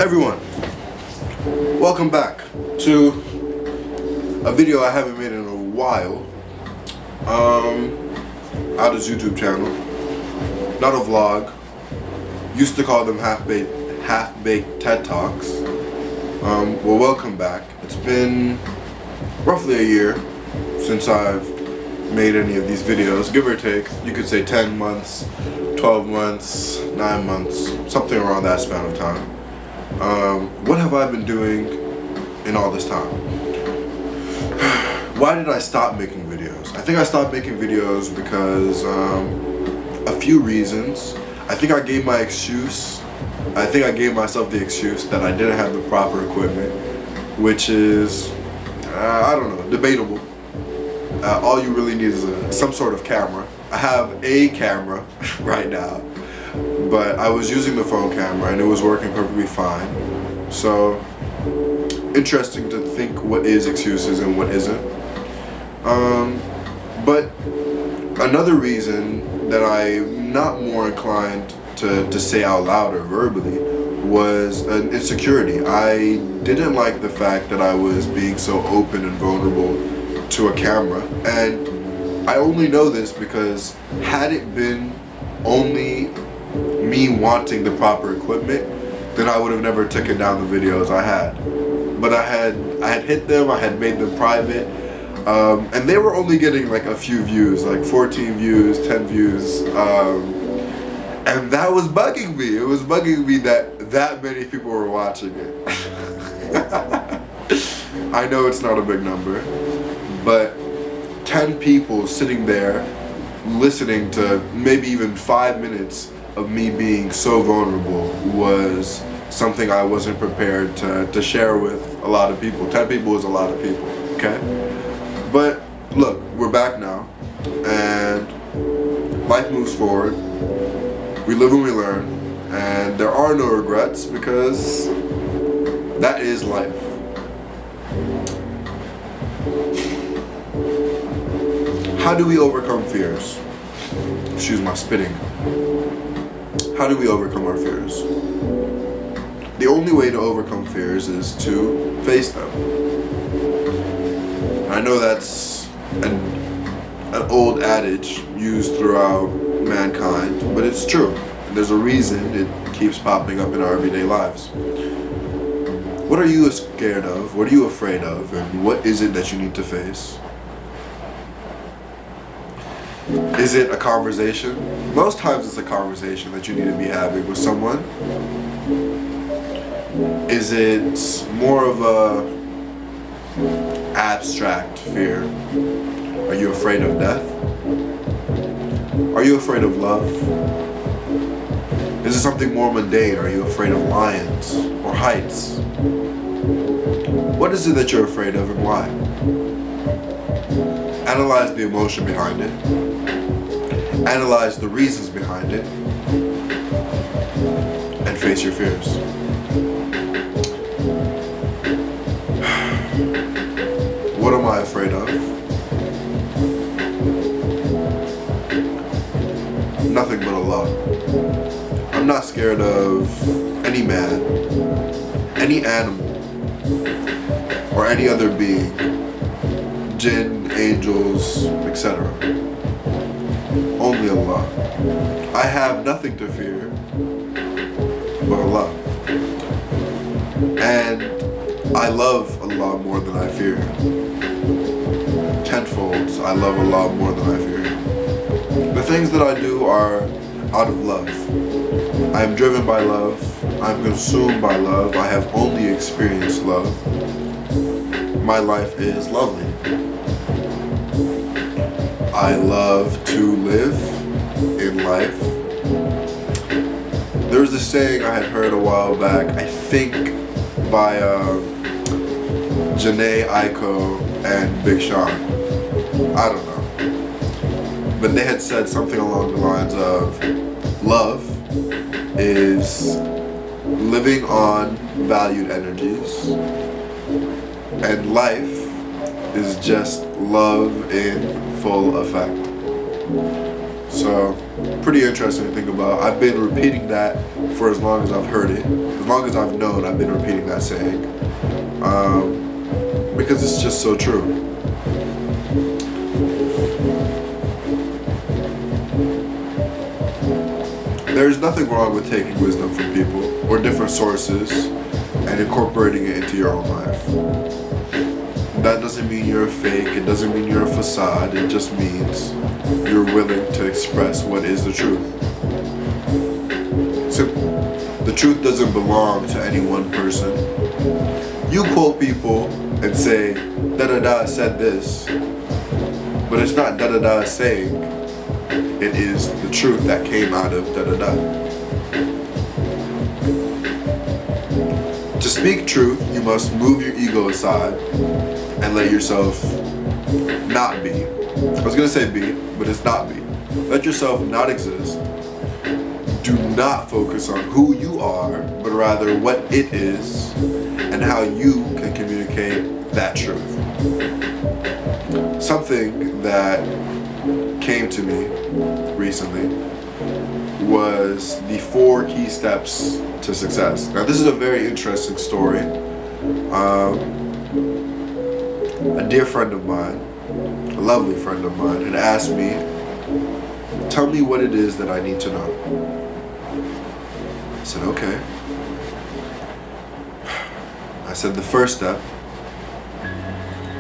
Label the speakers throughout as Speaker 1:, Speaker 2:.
Speaker 1: everyone, welcome back to a video I haven't made in a while. Ada's YouTube channel, not a vlog. Used to call them half-baked TED Talks. Well, welcome back. It's been roughly a year since I've made any of these videos, give or take. You could say 10 months, 12 months, 9 months, something around that span of time. What have I been doing in all this time? Why did I stop making videos? I think I stopped making videos because a few reasons. I think I gave my excuse. I think I gave myself the excuse that I didn't have the proper equipment, which is, I don't know, debatable. All you really need is some sort of camera. I have a camera right now, but I was using the phone camera and it was working perfectly fine. So, interesting to think what is excuses and what isn't. But another reason that I'm not more inclined to say out loud or verbally was an insecurity. I didn't like the fact that I was being so open and vulnerable to a camera, and I only know this because had it been only me wanting the proper equipment, then I would have never taken down the videos I had. But I had hit them, I had made them private, and they were only getting like a few views, like 14 views, 10 views, and that was bugging me. It was bugging me that many people were watching it. I know it's not a big number, but 10 people sitting there listening to maybe even 5 minutes of me being so vulnerable was something I wasn't prepared to share with a lot of people. 10 people is a lot of people, okay? But look, we're back now, and life moves forward. We live and we learn, and there are no regrets because that is life. How do we overcome fears? Excuse my spitting. How do we overcome our fears? The only way to overcome fears is to face them. I know that's an old adage used throughout mankind, but it's true. And there's a reason it keeps popping up in our everyday lives. What are you scared of? What are you afraid of? And what is it that you need to face? Is it a conversation? Most times it's a conversation that you need to be having with someone. Is it more of a abstract fear? Are you afraid of death? Are you afraid of love? Is it something more mundane? Are you afraid of lions or heights? What is it that you're afraid of and why? Analyze the emotion behind it. Analyze the reasons behind it. And face your fears. What am I afraid of? Nothing but Allah. I'm not scared of any man, any animal, or any other being, jinn, angels, etc. Only Allah. I have nothing to fear but Allah. And I love Allah more than I fear Him. Tenfold, I love Allah more than I fear Him. The things that I do are out of love. I am driven by love. I am consumed by love. I have only experienced love. My life is lovely. I love to live in life. There's this saying I had heard a while back, I think by Janae Aiko and Big Sean. I don't know. But they had said something along the lines of, love is living on valued energies, and life is just love in full effect. So Pretty interesting to think about. I've been repeating that for as long as I've heard it. As long as I've known, I've been repeating that saying. Because it's just so true. There's nothing wrong with taking wisdom from people or different sources and incorporating it into your own life. That doesn't mean you're a fake, it doesn't mean you're a facade, it just means you're willing to express what is the truth. Simple. The truth doesn't belong to any one person. You quote people and say, da-da-da said this, but it's not da-da-da saying, it is the truth that came out of da-da-da. To speak truth, you must move your ego aside and let yourself not be. I was gonna say be, but it's not be. Let yourself not exist. Do not focus on who you are, but rather what it is and how you can communicate that truth. Something that came to me recently was the 4 key steps to success. Now this is a very interesting story. A dear friend of mine, a lovely friend of mine, had asked me, tell me what it is that I need to know. I said, okay. I said the first step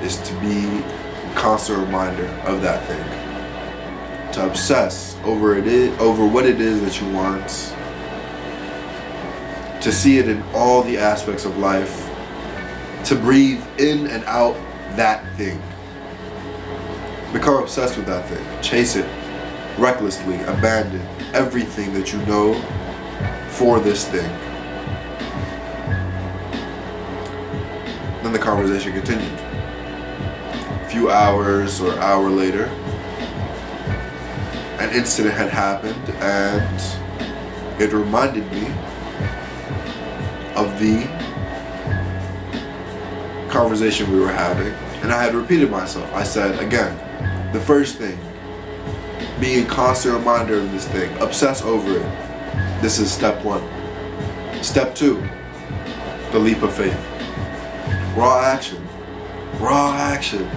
Speaker 1: is to be a constant reminder of that thing. To obsess over what it is that you want. To see it in all the aspects of life. To breathe in and out that thing. Become obsessed with that thing. Chase it recklessly. Abandon everything that you know for this thing. Then the conversation continued. A few hours or hour later, an incident had happened and it reminded me of the conversation we were having, and I had repeated myself. I said again, the first thing, be a constant reminder of this thing, obsess over it. This is step 1. Step 2, the leap of faith. Raw action. Raw action.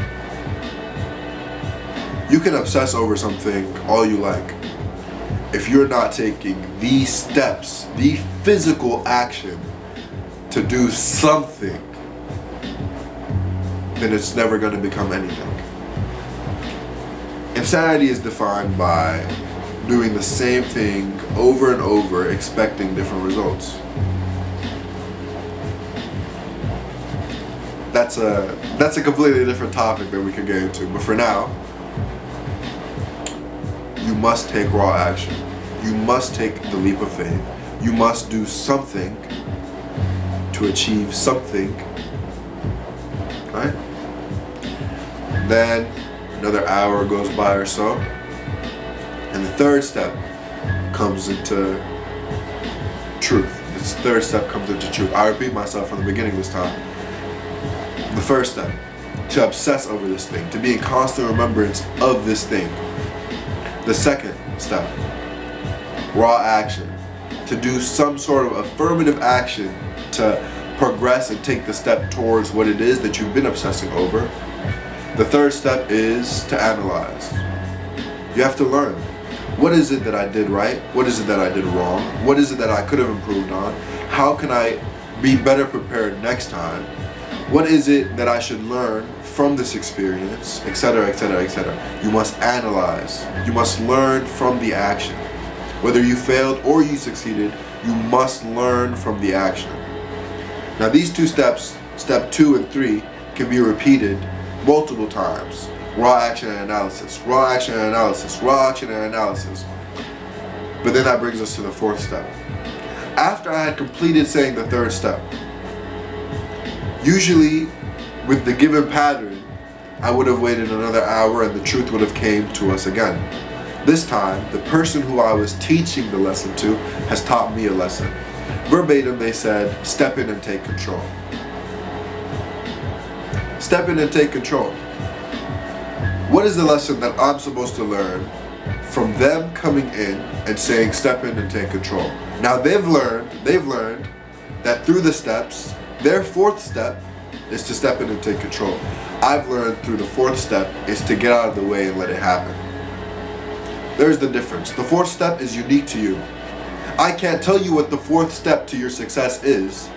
Speaker 1: You can obsess over something all you like. If you're not taking the steps, the physical action to do something, then it's never going to become anything. Insanity is defined by doing the same thing over and over, expecting different results. That's a completely different topic that we could get into, but for now, you must take raw action. You must take the leap of faith. You must do something to achieve something, right? Then another hour goes by or so, and the third step comes into truth. This third step comes into truth. I repeat myself from the beginning this time. The first step, to obsess over this thing, to be in constant remembrance of this thing. The second step, raw action, to do some sort of affirmative action to progress and take the step towards what it is that you've been obsessing over. The third step is to analyze. You have to learn. What is it that I did right? What is it that I did wrong? What is it that I could have improved on? How can I be better prepared next time? What is it that I should learn from this experience, etc., etc., etc. You must analyze. You must learn from the action. Whether you failed or you succeeded, you must learn from the action. Now these 2 steps, step 2 and 3, can be repeated multiple times. Raw action and analysis, raw action and analysis, raw action and analysis. But then that brings us to the 4th step. After I had completed saying the 3rd step, usually with the given pattern, I would have waited another hour and the truth would have came to us again. This time, the person who I was teaching the lesson to has taught me a lesson. Verbatim, they said, step in and take control. Step in and take control. What is the lesson that I'm supposed to learn from them coming in and saying, step in and take control. Now they've learned that through the steps, their fourth step is to step in and take control. I've learned through the fourth step is to get out of the way and let it happen. There's the difference. The fourth step is unique to you. I can't tell you what the fourth step to your success is,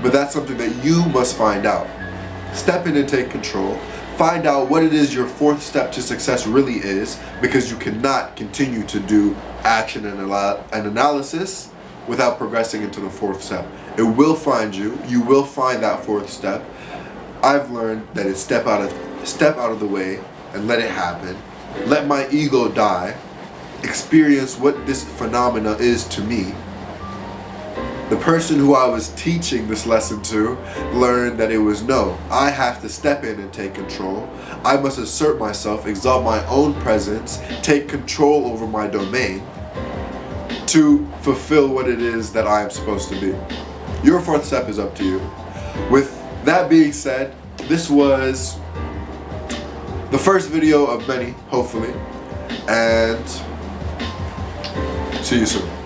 Speaker 1: but that's something that you must find out. Step in and take control. Find out what it is your fourth step to success really is, because you cannot continue to do action and analysis without progressing into the fourth step. It will find you. You will find that fourth step. I've learned that it's step out of the way and let it happen. Let my ego die. Experience what this phenomena is to me. The person who I was teaching this lesson to learned that it was no, I have to step in and take control. I must assert myself, exalt my own presence, take control over my domain to fulfill what it is that I am supposed to be. Your fourth step is up to you. With that being said, this was the first video of many, hopefully, and see you soon.